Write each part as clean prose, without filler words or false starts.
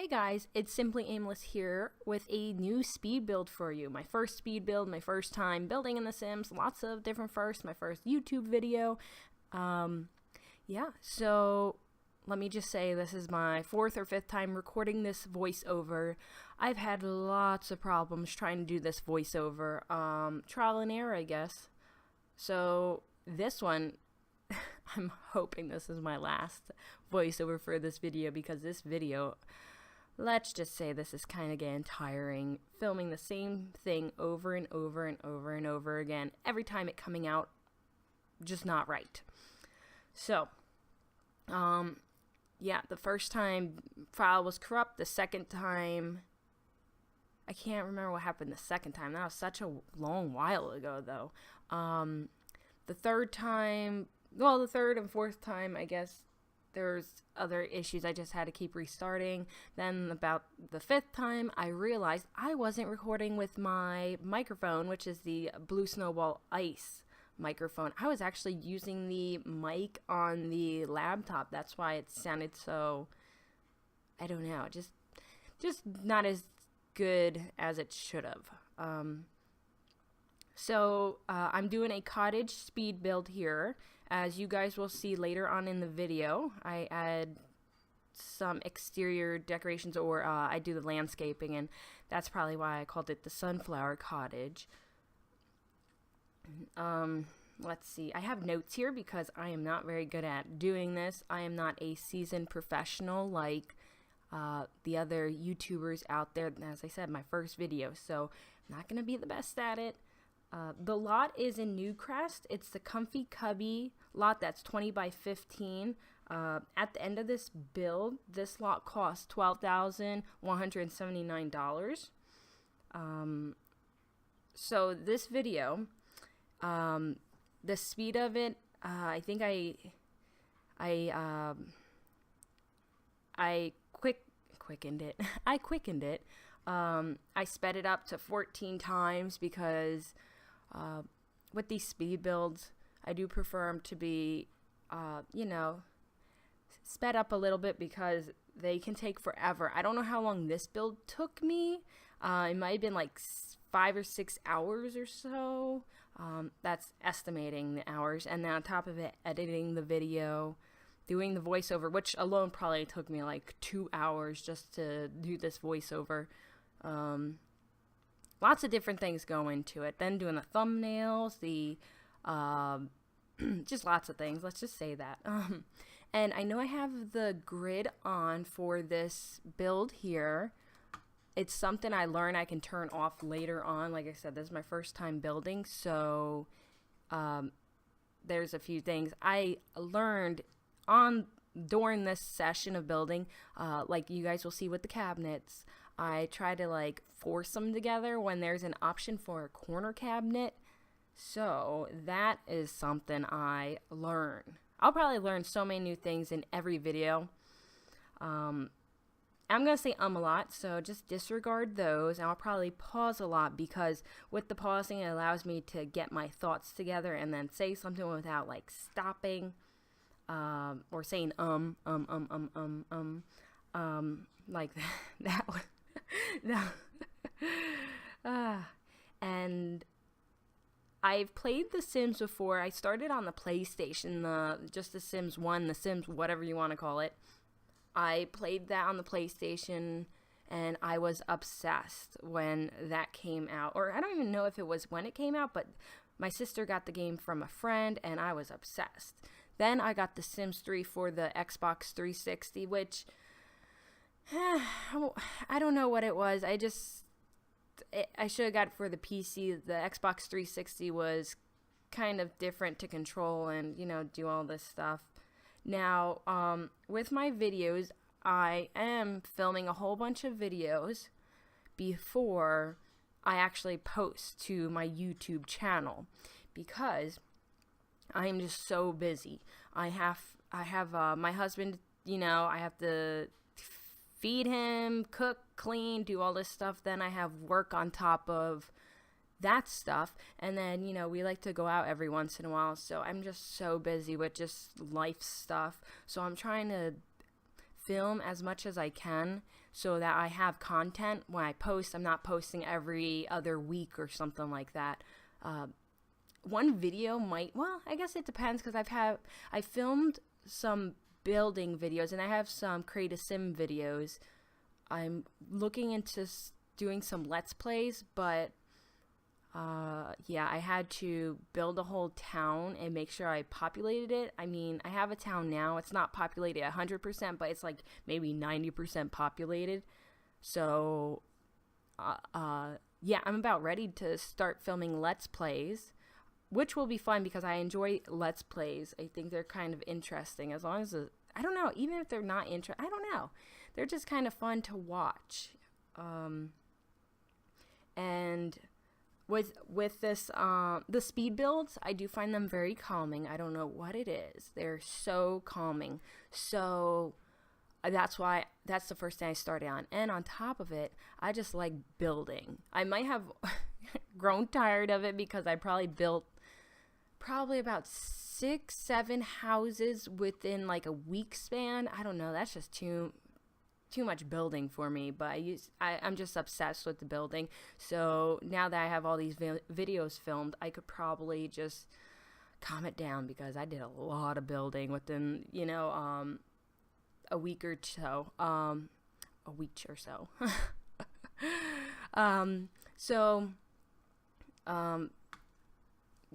Hey guys, it's Simply Aimless here with a new speed build for you. My first speed build, my first time building in The Sims, lots of different firsts, my first YouTube video. So let me just say this is my fourth or fifth time recording this voiceover. I've had lots of problems trying to do this voiceover, trial and error, I guess. So this one, I'm hoping this is my last voiceover for this video because this video, let's just say this is kind of getting tiring, filming the same thing over and over and over and over again, every time it coming out, just not right. So, yeah, the first time file was corrupt, the second time, I can't remember what happened the second time, that was such a long while ago though. The third time, well, the third and fourth time, I guess, there's other issues. I just had to keep restarting. Then about the fifth time, I realized I wasn't recording with my microphone, which is the Blue Snowball Ice microphone. I was actually using the mic on the laptop. That's why it sounded so, I don't know, just not as good as it should have. I'm doing a cottage speed build here. As you guys will see later on in the video, I add some exterior decorations, or I do the landscaping, and that's probably why I called it the sunflower cottage. Let's see, I have notes here because I am not very good at doing this. I am not a seasoned professional like the other YouTubers out there. As I said, my first video, so I'm not going to be the best at it. The lot is in Newcrest. It's the Comfy Cubby lot that's 20 by 15. At the end of this build, this lot costs $12,179. So this video, the speed of it, I think I quickened it. I quickened it. I sped it up to 14 times because with these speed builds, I do prefer them to be, sped up a little bit because they can take forever. I don't know how long this build took me. It might have been like 5 or 6 hours or so. That's estimating the hours. And then on top of it, editing the video, doing the voiceover, which alone probably took me like 2 hours just to do this voiceover. Lots of different things go into it. Then doing the thumbnails, just lots of things. Let's just say that. And I know I have the grid on for this build here. It's something I learned I can turn off later on. Like I said, this is my first time building, so there's a few things I learned during this session of building. Like you guys will see with the cabinets, I try to like force them together when there's an option for a corner cabinet. So that is something I learn. I'll probably learn so many new things in every video. I'm gonna say a lot, so just disregard those, and I'll probably pause a lot because with the pausing it allows me to get my thoughts together and then say something without like stopping or saying like that one. No. And I've played The Sims before. I started on the PlayStation, just The Sims 1, The Sims whatever you want to call it. I played that on the PlayStation and I was obsessed when that came out. Or I don't even know if it was when it came out, but my sister got the game from a friend and I was obsessed. Then I got The Sims 3 for the Xbox 360, which I don't know what it was. I should have got it for the PC. The Xbox 360 was kind of different to control and, do all this stuff. Now, with my videos, I am filming a whole bunch of videos before I actually post to my YouTube channel because I am just so busy. I have my husband, I have to feed him, cook, clean, do all this stuff. Then I have work on top of that stuff, and then we like to go out every once in a while, so I'm just so busy with just life stuff, so I'm trying to film as much as I can so that I have content when I post. I'm not posting every other week or something like that. One video might, well, I guess it depends, because I filmed some building videos and I have some create a sim videos. I'm looking into doing some Let's Plays, but yeah, I had to build a whole town and make sure I populated it. I mean, I have a town now. It's not populated 100%, but it's like maybe 90% populated. So, yeah, I'm about ready to start filming Let's Plays, which will be fun because I enjoy Let's Plays. I think they're kind of interesting, as long as, I don't know, even if they're not I don't know. They're just kind of fun to watch. And with this, the speed builds, I do find them very calming. I don't know what it is. They're so calming. So that's the first thing I started on. And on top of it, I just like building. I might have grown tired of it because I probably built about 6-7 houses within like a week span. I don't know. That's just too much building for me, but I'm just obsessed with the building. So now that I have all these videos filmed, I could probably just calm it down, because I did a lot of building within, you know, a week or so.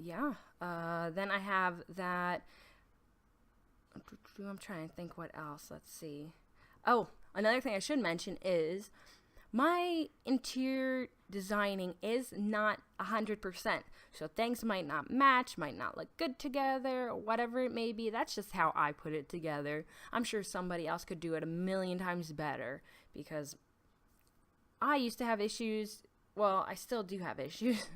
Yeah. Then I have that. I'm trying to think what else. Let's see. Oh, another thing I should mention is my interior designing is not 100%. So things might not match, might not look good together, whatever it may be. That's just how I put it together. I'm sure somebody else could do it a million times better, because I used to have issues. Well, I still do have issues.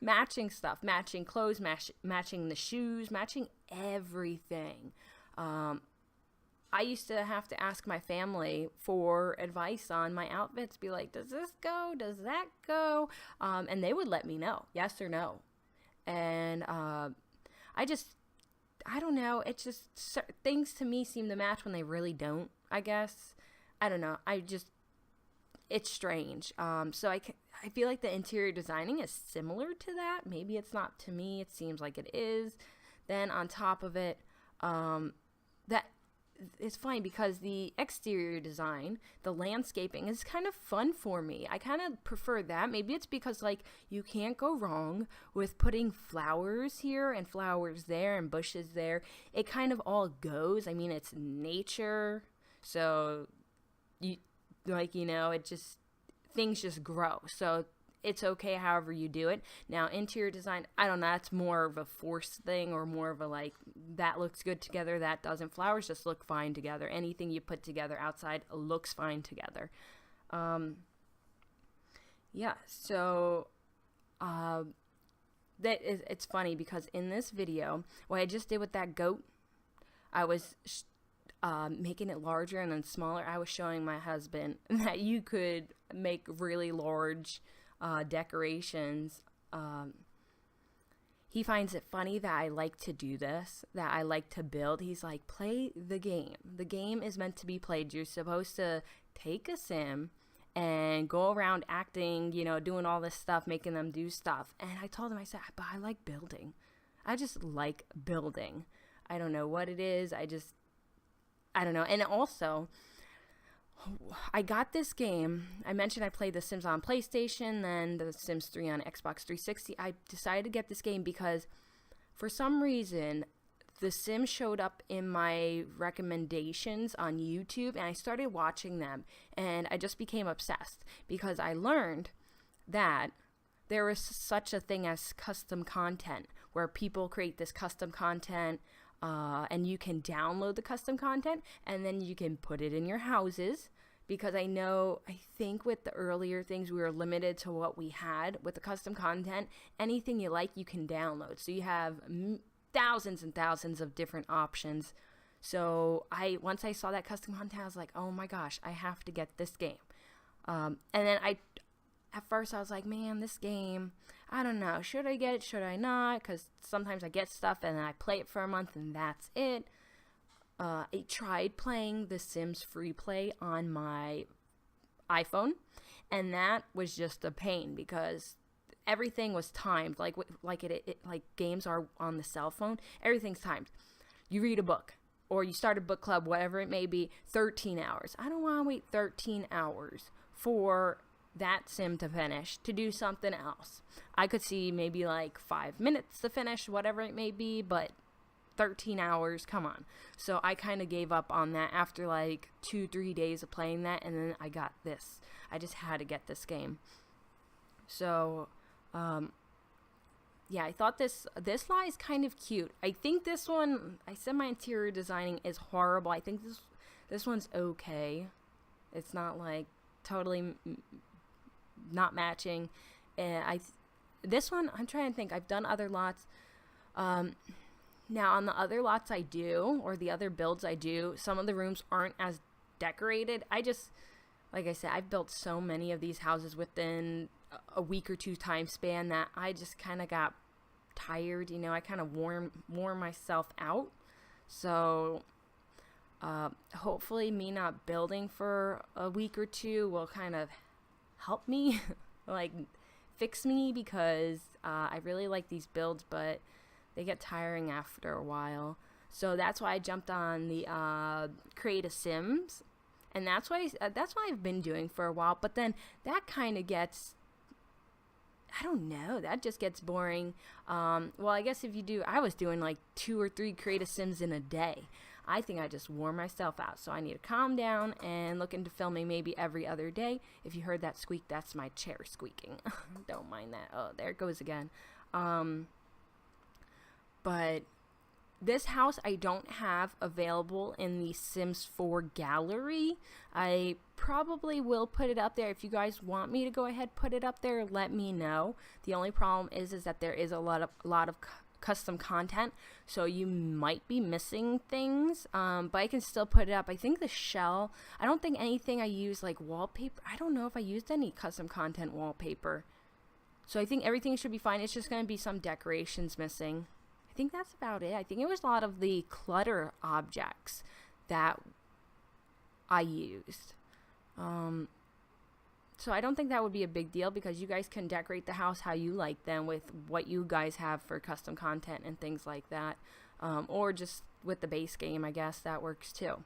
Matching stuff, matching clothes, matching the shoes, matching everything. I used to have to ask my family for advice on my outfits, be like, does this go? Does that go? And they would let me know, yes or no. And I don't know. It's just, things to me seem to match when they really don't, I guess. I don't know. It's strange. So I feel like the interior designing is similar to that. Maybe it's not to me. It seems like it is. Then on top of it, that it's funny because the exterior design, the landscaping is kind of fun for me. I kind of prefer that. Maybe it's because, like, you can't go wrong with putting flowers here and flowers there and bushes there. It kind of all goes. I mean, it's nature. So it just, things just grow. So it's okay however you do it. Now, interior design, I don't know, that's more of a forced thing, or more of a, like, that looks good together, that doesn't. Flowers just look fine together. Anything you put together outside looks fine together. Yeah, so it's funny because in this video, what I just did with that goat, I was making it larger and then smaller. I was showing my husband that you could make really large decorations. He finds it funny that I like to do this, that I like to build. He's like, play the game. The game is meant to be played. You're supposed to take a sim and go around acting, doing all this stuff, making them do stuff. And I told him, I said, but I like building. I just like building. I don't know what it is. I don't know. And also, I got this game. I mentioned I played The Sims on PlayStation, then The Sims 3 on Xbox 360. I decided to get this game because for some reason, The Sims showed up in my recommendations on YouTube, and I started watching them, and I just became obsessed because I learned that there is such a thing as custom content, where people create this custom content, and you can download the custom content, and then you can put it in your houses. Because I think with the earlier things, we were limited to what we had. With the custom content, anything you like, you can download. So you have thousands and thousands of different options. So once I saw that custom content, I was like, oh my gosh, I have to get this game. And then at first I was like, man, this game, I don't know, should I get it, should I not? Because sometimes I get stuff and then I play it for a month and that's it. I tried playing The Sims Free Play on my iPhone, and that was just a pain because everything was timed, like games are on the cell phone. Everything's timed. You read a book, or you start a book club, whatever it may be, 13 hours. I don't want to wait 13 hours for that sim to finish to do something else. I could see maybe like 5 minutes to finish, whatever it may be, but 13 hours, come on. So I kind of gave up on that after like 2-3 days of playing that, and then I got this. I just had to get this game. So yeah, I thought this lot is kind of cute. I think this one, I said my interior designing is horrible. I think this one's okay. It's not like totally not matching. And this one, I'm trying to think. I've done other lots. Now on the other lots I do, or the other builds I do, some of the rooms aren't as decorated. Like I said, I've built so many of these houses within a week or two time span that I just kind of got tired. You know, I kind of wore myself out. So hopefully me not building for a week or two will kind of help me, like fix me, because I really like these builds, but they get tiring after a while. So that's why I jumped on the Create a Sims, and that's why I've been doing for a while. But then that kind of gets, I don't know, that just gets boring. Well, I guess if you do, I was doing like 2 or 3 Create a Sims in a day. I think I just wore myself out, so I need to calm down and look into filming maybe every other day. If you heard that squeak, that's my chair squeaking. Don't mind that. Oh, there it goes again. But this house I don't have available in the Sims 4 gallery. I probably will put it up there. If you guys want me to go ahead put it up there, let me know. The only problem is that there is a lot of custom content, so you might be missing things, but I can still put it up. I think the shell, I don't think anything I use like wallpaper, I don't know if I used any custom content wallpaper, so I think everything should be fine. It's just going to be some decorations missing. I think that's about it. I think it was a lot of the clutter objects that I used. So I don't think that would be a big deal, because you guys can decorate the house how you like them with what you guys have for custom content and things like that. Or just with the base game, I guess that works too.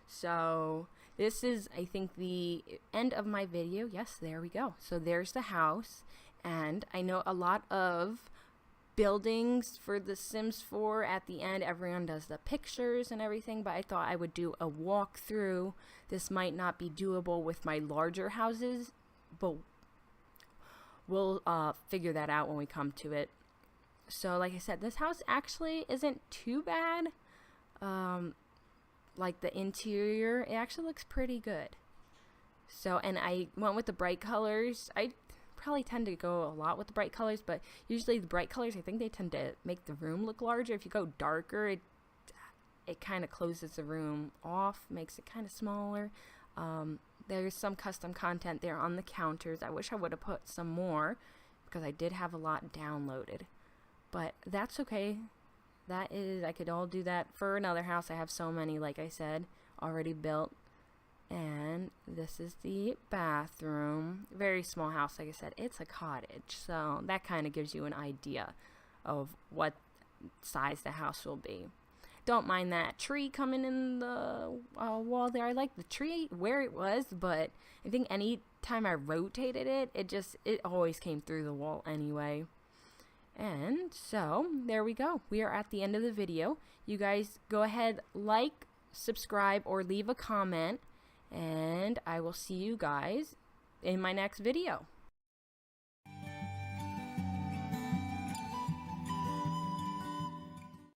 So this is, I think, the end of my video. Yes, there we go. So there's the house. And I know a lot of buildings for The Sims 4 at the end, everyone does the pictures and everything, but I thought I would do a walkthrough. This might not be doable with my larger houses, but we'll figure that out when we come to it. So like I said, this house actually isn't too bad. Like the interior, it actually looks pretty good. So, and I went with the bright colors. I probably tend to go a lot with the bright colors, but usually the bright colors, I think they tend to make the room look larger. If you go darker, it kind of closes the room off, makes it kind of smaller. There's some custom content there on the counters. I wish I would have put some more, because I did have a lot downloaded, but that's okay. That is, I could all do that for another house. I have so many, like I said, already built. And this is the bathroom. Very small house, like I said. It's a cottage, so that kind of gives you an idea of what size the house will be. Don't mind that tree coming in the wall there. I like the tree where it was, but I think any time I rotated it, it always came through the wall anyway. And so there we go. We are at the end of the video. You guys go ahead, like, subscribe, or leave a comment. And I will see you guys in my next video.